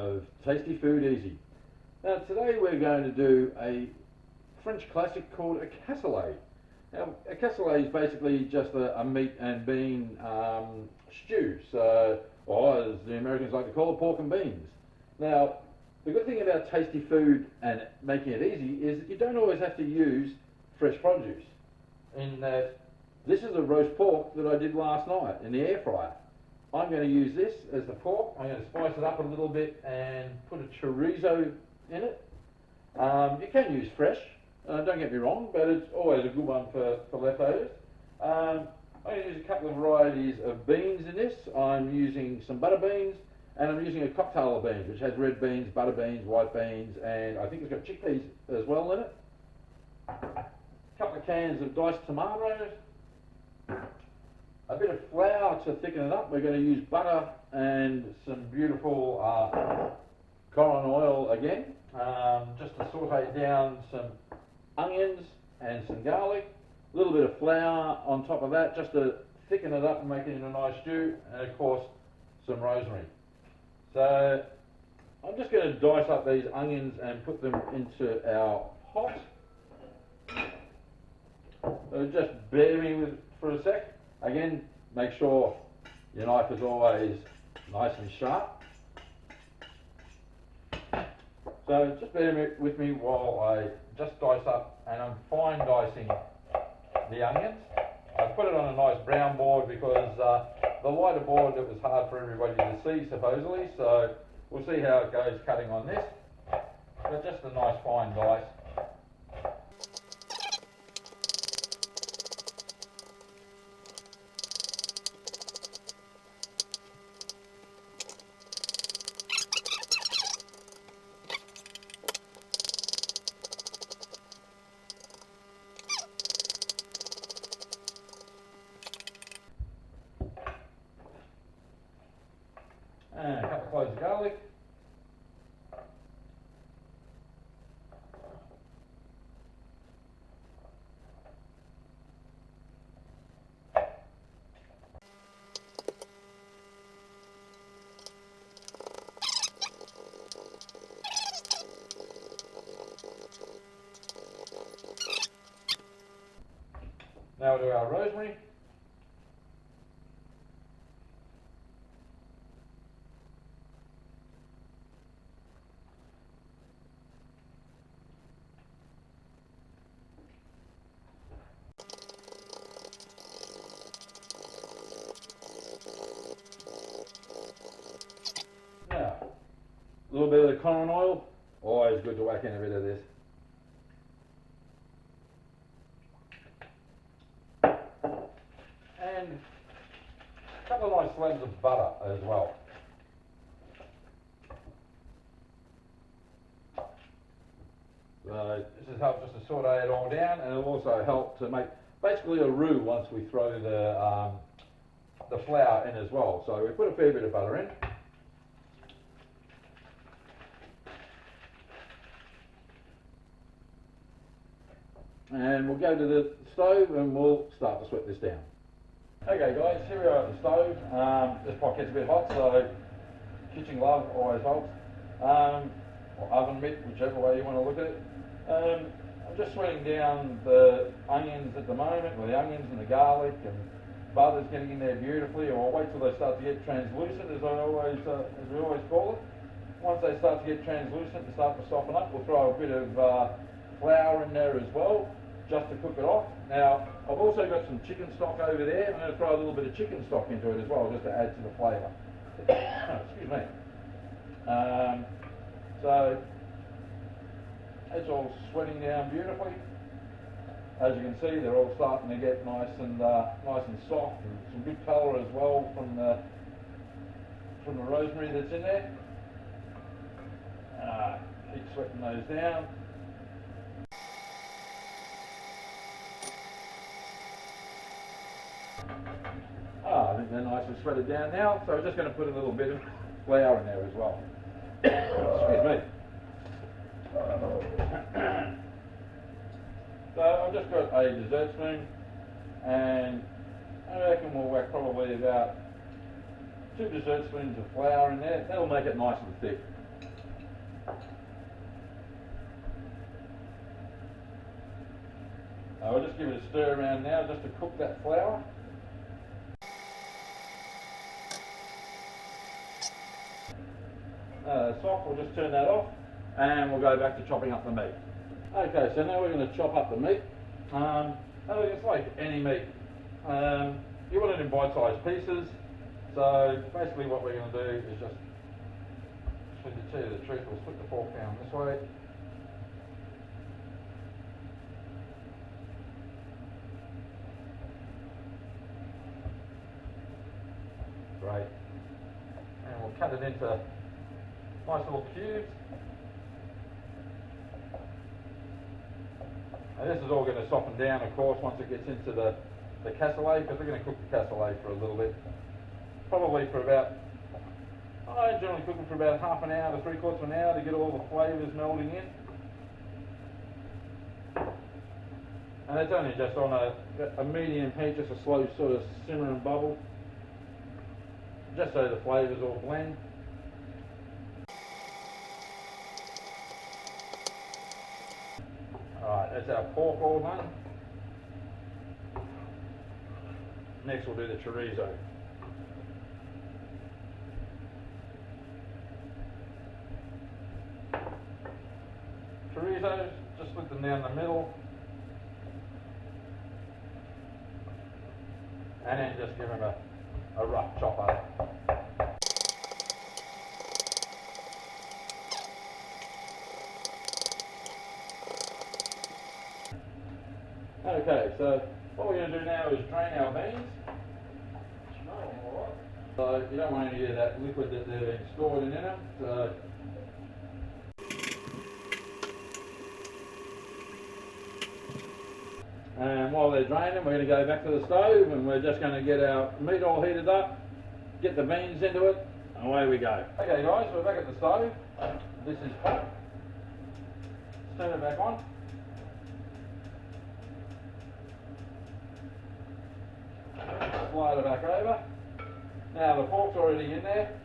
of Tasty Food Easy. Now today we're going to do a French classic called a cassoulet. Now a cassoulet is basically just a meat and bean stew, or as the Americans like to call it, pork and beans. Now the good thing about tasty food and making it easy is that you don't always have to use fresh produce. In that this is a roast pork that I did last night in the air fryer. I'm going to use this as the pork. I'm going to spice it up a little bit and put a chorizo in it. You can use fresh, don't get me wrong, but it's always a good one for leftovers. I'm going to use a couple of varieties of beans in this. I'm using some butter beans, and I'm using a cocktail of beans, which has red beans, butter beans, white beans, and I think it's got chickpeas as well in it. A couple of cans of diced tomatoes. A bit of flour to thicken it up. We're going to use butter and some beautiful corn oil again, just to saute down some onions and some garlic. A little bit of flour on top of that, just to thicken it up and make it into a nice stew, and of course some rosemary. So I'm just going to dice up these onions and put them into our pot. So just bear me with for a sec. Again, make sure your knife is always nice and sharp. So just bear with me while I just dice up, and I'm fine dicing the onions. I put it on a nice brown board because the lighter board, it was hard for everybody to see supposedly, so we'll see how it goes cutting on this. But just a nice fine dice. And a couple of cloves of garlic. Now we'll do our rosemary. Now, a little bit of the corn oil. Always good to whack in a bit of this. And a couple of nice slabs of butter as well. This has helped just to saute it all down, and it'll also help to make basically a roux once we throw the flour in as well. So we put a fair bit of butter in. And we'll go to the stove and we'll start to sweat this down. Okay guys, here we are at the stove. This pot gets a bit hot, so kitchen glove always helps. Or oven mitt, whichever way you want to look at it. I'm just sweating down the onions at the moment, or the onions and the garlic, and butter's getting in there beautifully. Or I'll wait till they start to get translucent, as we always call it. Once they start to get translucent and start to soften up, we'll throw a bit of flour in there as well, just to cook it off. Now, I've also got some chicken stock over there. I'm going to throw a little bit of chicken stock into it as well, just to add to the flavour. Excuse me. So, it's all sweating down beautifully. As you can see, they're all starting to get nice and soft, and some good colour as well from the rosemary that's in there. Keep sweating those down. I think they're nicely sweated down now, so we're just going to put a little bit of flour in there as well. Excuse me. So I've just got a dessert spoon, and I reckon we'll whack probably about 2 dessert spoons of flour in there. That'll make it nice and thick. I'll just give it a stir around now just to cook that flour. Soft, we'll just turn that off and we'll go back to chopping up the meat. Okay, so now we're going to chop up the meat. It's like any meat. You want it in bite-sized pieces. So basically what we're going to do is just, to tell you the truth, we'll split the fork down this way. Great. And we'll cut it into nice little cubes. And this is all going to soften down, of course, once it gets into the cassoulet, because we're going to cook the cassoulet for a little bit. Probably for about, I generally cook them for about half an hour to 3/4 of an hour to get all the flavours melding in. And it's only just on a medium heat, just a slow sort of simmer and bubble, just so the flavours all blend. Alright, that's our pork all done. Next we'll do the chorizo. Chorizos, just split them down the middle. And then just give them a rough chop up. Okay, so what we're going to do now is drain our beans. So you don't want any of that liquid that they're being stored in them. So and while they're draining, we're going to go back to the stove and we're just going to get our meat all heated up, get the beans into it, and away we go. Okay guys, we're back at the stove. This is hot. Let's turn it back on. Slide it back over. Now the pork's already in there,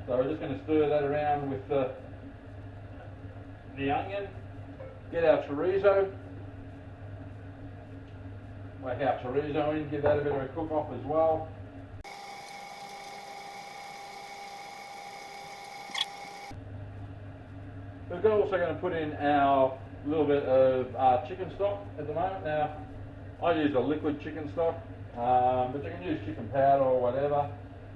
so we're just going to stir that around with the onion, get our chorizo, whack our chorizo in, give that a bit of a cook off as well. We're also going to put in our little bit of chicken stock at the moment. Now I use a liquid chicken stock, but you can use chicken powder or whatever.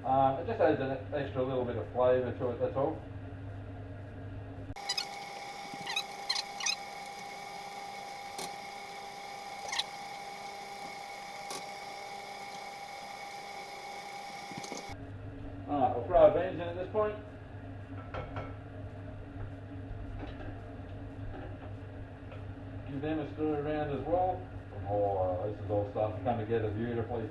It just adds an extra little bit of flavour to it, that's all. Alright, we'll throw our beans in at this point. Give them a stir around as well. Oh, this is all starting to come together beautifully.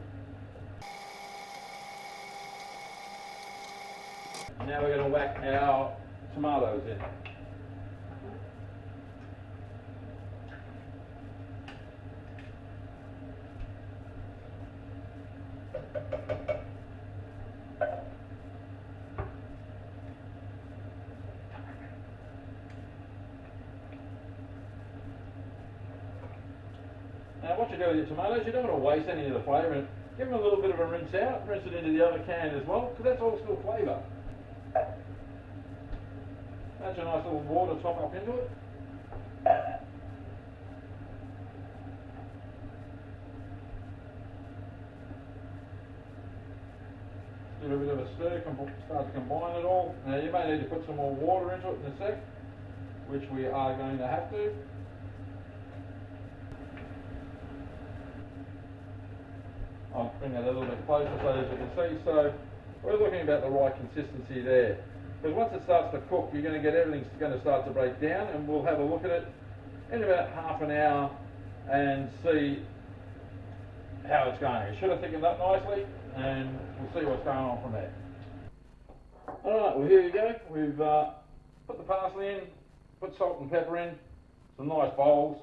Now we're going to whack our tomatoes in. Now what you do with your tomatoes, you don't want to waste any of the flavour in it. Give them a little bit of a rinse out, rinse it into the other can as well, because that's all still flavour. That's a nice little water top up into it. Give it a bit of a stir, start to combine it all. Now you may need to put some more water into it in a sec, which we are going to have to. I'll bring that a little bit closer so as you can see. So we're looking about the right consistency there. Because once it starts to cook, you're going to get everything's going to start to break down, and we'll have a look at it in about half an hour and see how it's going. It should have thickened up nicely, and we'll see what's going on from there. Alright, well here you go. We've put the parsley in, put salt and pepper in, some nice bowls.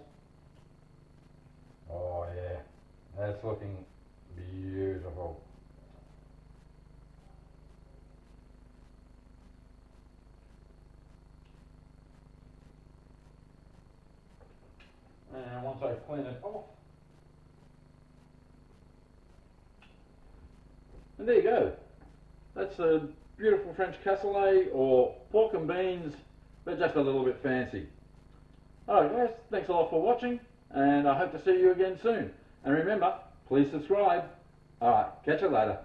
Oh yeah, that's looking beautiful. clean it off. And there you go. That's a beautiful French cassoulet, or pork and beans, but just a little bit fancy. Alright guys, thanks a lot for watching, and I hope to see you again soon. And remember, please subscribe. Alright, catch you later.